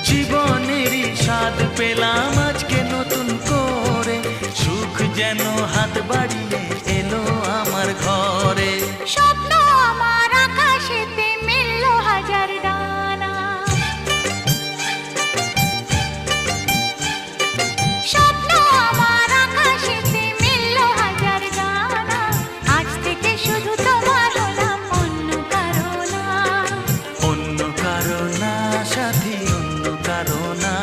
জীবনেরই স্বাদ পেলাম আজকে নতুন করে, সুখ যেন হাত বাড়িয়ে এলো আমার ঘরে। স্বপ্ন আমার আকাশেতে মেললো হাজার ডানা, স্বপ্ন আমার আকাশেতে মেললো হাজার ডানা। আজ থেকে শুধু তোমার হলাম, অন্য কারো না। অন্য কারো না সাথী, অন্য কারো না।